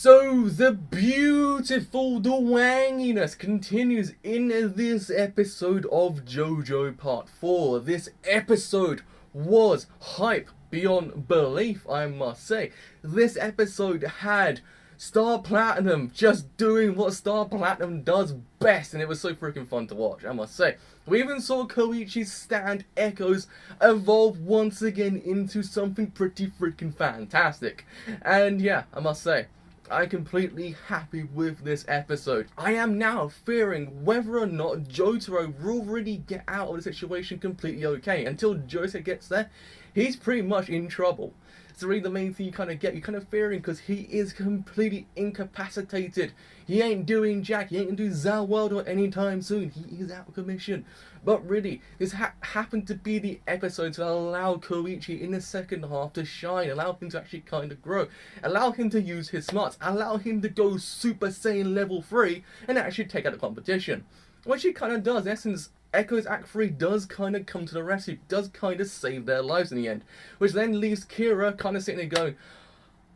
So the beautiful, the wanginess continues in this episode of JoJo Part 4. This episode was hype beyond belief, I must say. This episode had Star Platinum just doing what Star Platinum does best, and it was so freaking fun to watch, I must say. We even saw Koichi's stand Echoes evolve once again into something pretty freaking fantastic. And yeah, I must say, I'm completely happy with this episode. I am now fearing whether or not Jotaro will really get out of the situation completely okay. Until Jose gets there, he's pretty much in trouble. It's really the main thing you kind of get. You're kind of fearing because he is completely incapacitated. He ain't doing jack. He ain't gonna do Zal World anytime soon. He is out of commission. But really, this happened to be the episode to allow Koichi in the second half to shine, allow him to actually kind of grow, allow him to use his smarts, allow him to go Super Saiyan level 3 and actually take out the competition. Which he kind of does. In essence, Echoes Act 3 does kind of come to the rescue, does kind of save their lives in the end. Which then leaves Kira kind of sitting there going,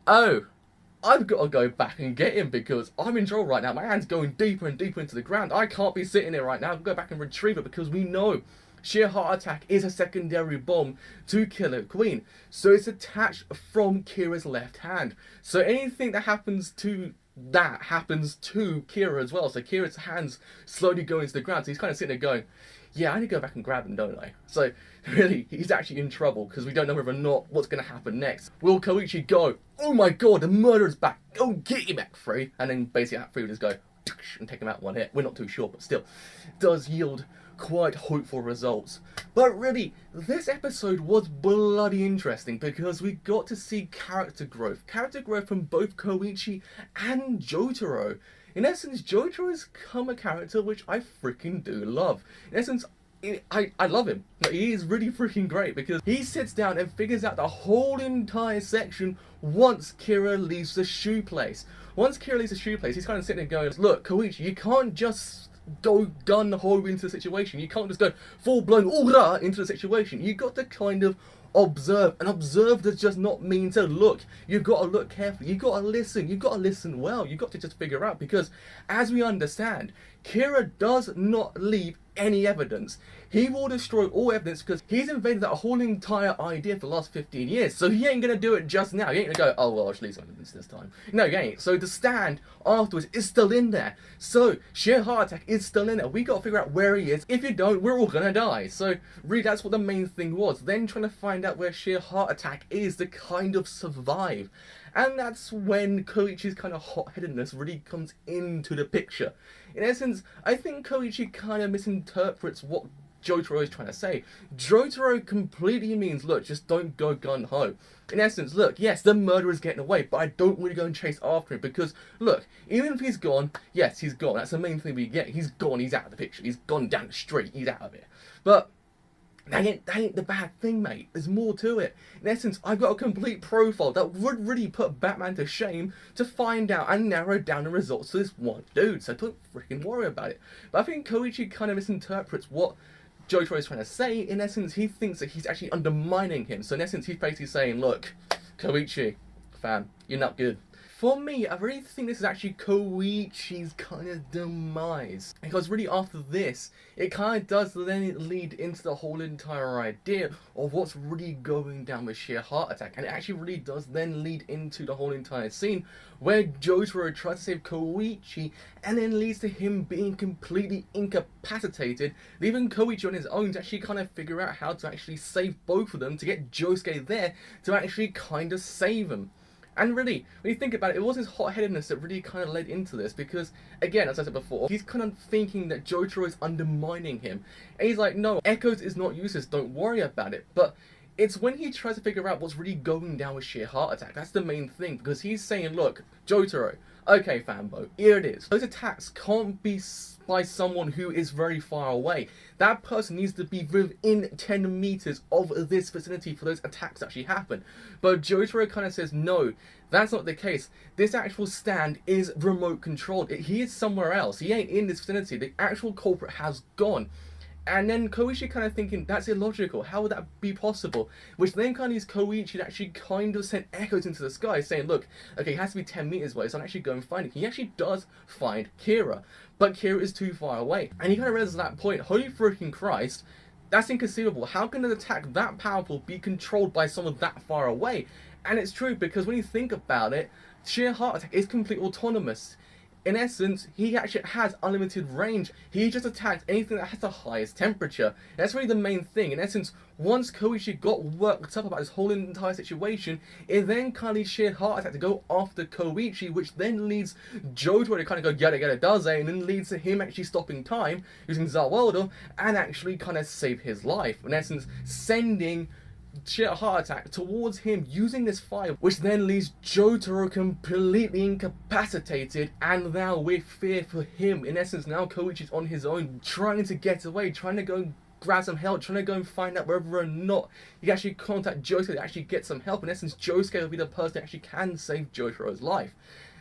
oh, I've got to go back and get him because I'm in trouble right now. My hand's going deeper and deeper into the ground. I can't be sitting there right now. I've got to go back and retrieve it because we know sheer heart attack is a secondary bomb to Killer Queen. So it's attached from Kira's left hand. So anything that happens to that happens to Kira as well. So Kira's hands slowly go into the ground. So he's kind of sitting there going, yeah, I need to go back and grab him, don't I? So really, he's actually in trouble because we don't know whether or not what's going to happen next. Will Koichi go, oh my god, the murderer's back, go get him, Act 3, and then basically Act 3 will just go and take him out one hit. We're not too sure, but still, it does yield quite hopeful results. But really, this episode was bloody interesting because we got to see character growth from both Koichi and Jotaro. In essence, Jotaro has become a character which I freaking do love. In essence, I love him. Like, he is really freaking great because he sits down and figures out the whole entire section once Kira leaves the shoe place. Once Kira leaves the shoe place, he's kind of sitting there going, look, Koichi, you can't just go gun-ho into the situation. You can't just go full-blown oora into the situation. You got to kind of observe, and observe does just not mean to look. You've got to look carefully, you've got to listen well, you've got to just figure out, because as we understand, Kira does not leave any evidence. He will destroy all evidence because he's invaded that whole entire idea for the last 15 years. So he ain't gonna do it just now. He ain't gonna go, oh well, I'll just leave some evidence this time. No, he ain't. So the stand afterwards is still in there. So sheer heart attack is still in there. We gotta figure out where he is. If you don't, we're all gonna die. So really, that's what the main thing was. Then trying to find out where sheer heart attack is to kind of survive. And that's when Koichi's kind of hot-headedness really comes into the picture. In essence, I think Koichi kind of misinterprets what Jotaro is trying to say. Jotaro completely means, look, just don't go gun-ho. In essence, look, yes, the murderer's getting away, but I don't really go and chase after him because, look, even if he's gone, yes, he's gone. That's the main thing we get. He's gone, he's out of the picture. He's gone down the street, he's out of it. But that ain't the bad thing, mate. There's more to it. In essence, I've got a complete profile that would really put Batman to shame to find out and narrow down the results to this one dude. So don't freaking worry about it. But I think Koichi kind of misinterprets what Jotaro is trying to say. In essence, he thinks that he's actually undermining him. So in essence, he's basically saying, look, Koichi, fam, you're not good. For me, I really think this is actually Koichi's kind of demise. Because really after this, it kind of does then lead into the whole entire idea of what's really going down with sheer heart attack. And it actually really does then lead into the whole entire scene where Jotaro tries to save Koichi and then leads to him being completely incapacitated, leaving Koichi on his own to actually kind of figure out how to actually save both of them, to get Josuke there to actually kind of save him. And really, when you think about it, it was his hot-headedness that really kind of led into this because, again, as I said before, he's kind of thinking that Jotaro is undermining him. And he's like, no, Echoes is not useless, don't worry about it. But it's when he tries to figure out what's really going down with sheer heart attack. That's the main thing, because he's saying, look, Jotaro, okay, fanboy, here it is. Those attacks can't be by someone who is very far away. That person needs to be within 10 meters of this vicinity for those attacks to actually happen. But Jotaro kind of says, no, that's not the case. This actual stand is remote controlled. He is somewhere else. He ain't in this vicinity. The actual culprit has gone. And then Koichi kind of thinking, that's illogical, how would that be possible? Which then kind of leads Koichi to actually kind of send echoes into the sky, saying, look, okay, it has to be 10 meters away, so I'm actually going to find it. He actually does find Kira, but Kira is too far away. And he kind of realizes at that point, holy freaking Christ, that's inconceivable. How can an attack that powerful be controlled by someone that far away? And it's true, because when you think about it, sheer heart attack is completely autonomous. In essence, he actually has unlimited range. He just attacks anything that has the highest temperature. That's really the main thing. In essence, once Koichi got worked up about this whole entire situation, it then kind of leads sheer heart attack to go after Koichi, which then leads JoJo to kind of go yada does and then leads to him actually stopping time using Zawaldo and actually kind of save his life. In essence, sending sheer heart attack towards him using this fire, which then leaves Jotaro completely incapacitated and now with fear for him. In essence, now Koichi's on his own, trying to get away, trying to go grab some help, trying to go and find out whether or not he can actually contact Josuke to actually get some help. In essence, Josuke will be the person that actually can save Jotaro's life.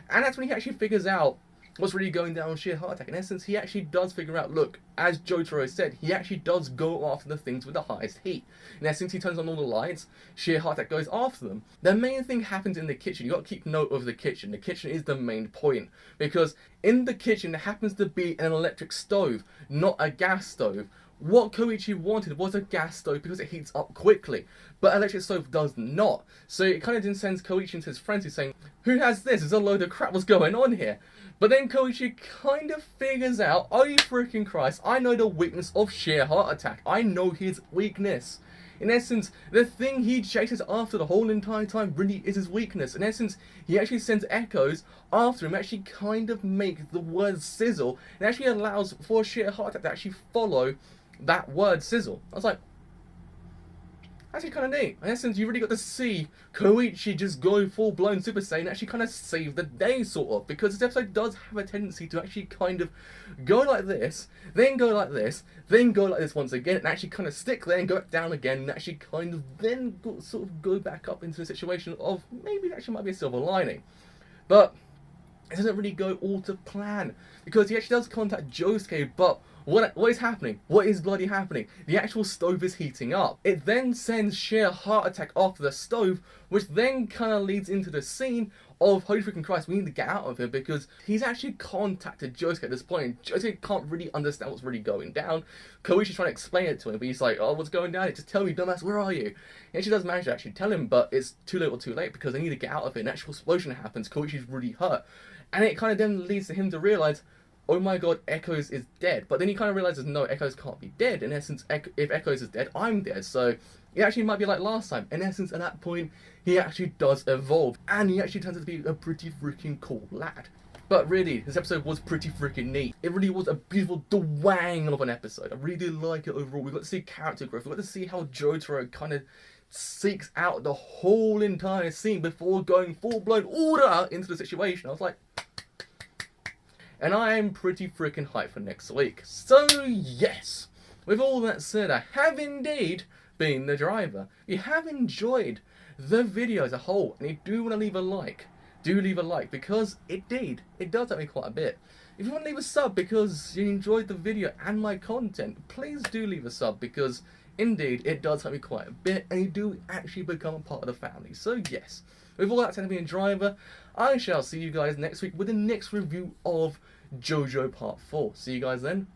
And that's when he actually figures out what's really going down with sheer heart attack. In essence, he actually does figure out, look, as Jotaro said, he actually does go after the things with the highest heat. In essence, he turns on all the lights, sheer heart attack goes after them. The main thing happens in the kitchen. You got to keep note of the kitchen. The kitchen is the main point, because in the kitchen there happens to be an electric stove, not a gas stove. What Koichi wanted was a gas stove because it heats up quickly, but electric stove does not. So it kind of then sends Koichi into his frenzy saying, who has this? It's a load of crap, what's going on here? But then Koichi kind of figures out, oh you freaking Christ, I know the weakness of sheer heart attack. I know his weakness. In essence, the thing he chases after the whole entire time really is his weakness. In essence, he actually sends echoes after him, actually kind of make the word sizzle, and actually allows for sheer heart attack to actually follow that word sizzle. I was like, actually kind of neat. In essence, you really got to see Koichi just go full-blown Super Saiyan and actually kind of save the day, sort of, because this episode does have a tendency to actually kind of go like this, then go like this, then go like this once again, and actually kind of stick there and go back down again, and actually kind of then sort of go back up into a situation of maybe there actually might be a silver lining. But it doesn't really go all to plan, because he actually does contact Josuke, but what is happening? What is bloody happening? The actual stove is heating up. It then sends sheer heart attack after the stove, which then kind of leads into the scene of, holy freaking Christ, we need to get out of here, because he's actually contacted Josuke at this point, and Josuke can't really understand what's really going down. Koichi's trying to explain it to him, but he's like, oh, what's going down? Just tell me, dumbass, where are you? He actually does manage to actually tell him, but it's too little too late, because they need to get out of it. An actual explosion happens, Koichi's really hurt. And it kind of then leads to him to realise, oh my god, Echoes is dead. But then he kind of realises, no, Echoes can't be dead. In essence, if Echoes is dead, I'm dead. So it actually might be like last time. In essence, at that point, he actually does evolve. And he actually turns out to be a pretty freaking cool lad. But really, this episode was pretty freaking neat. It really was a beautiful dwang of an episode. I really did like it overall. We got to see character growth. We got to see how Jotaro kind of seeks out the whole entire scene before going full-blown order into the situation. I was like, and I am pretty freaking hyped for next week. So yes, with all that said, I have indeed been the driver. If you have enjoyed the video as a whole, and you do want to leave a like, do leave a like, because it does help me quite a bit. If you want to leave a sub because you enjoyed the video and my content, please do leave a sub, because indeed it does help me quite a bit, and you do actually become a part of the family. So yes, with all that said, being a driver, I shall see you guys next week with the next review of JoJo Part 4. See you guys then.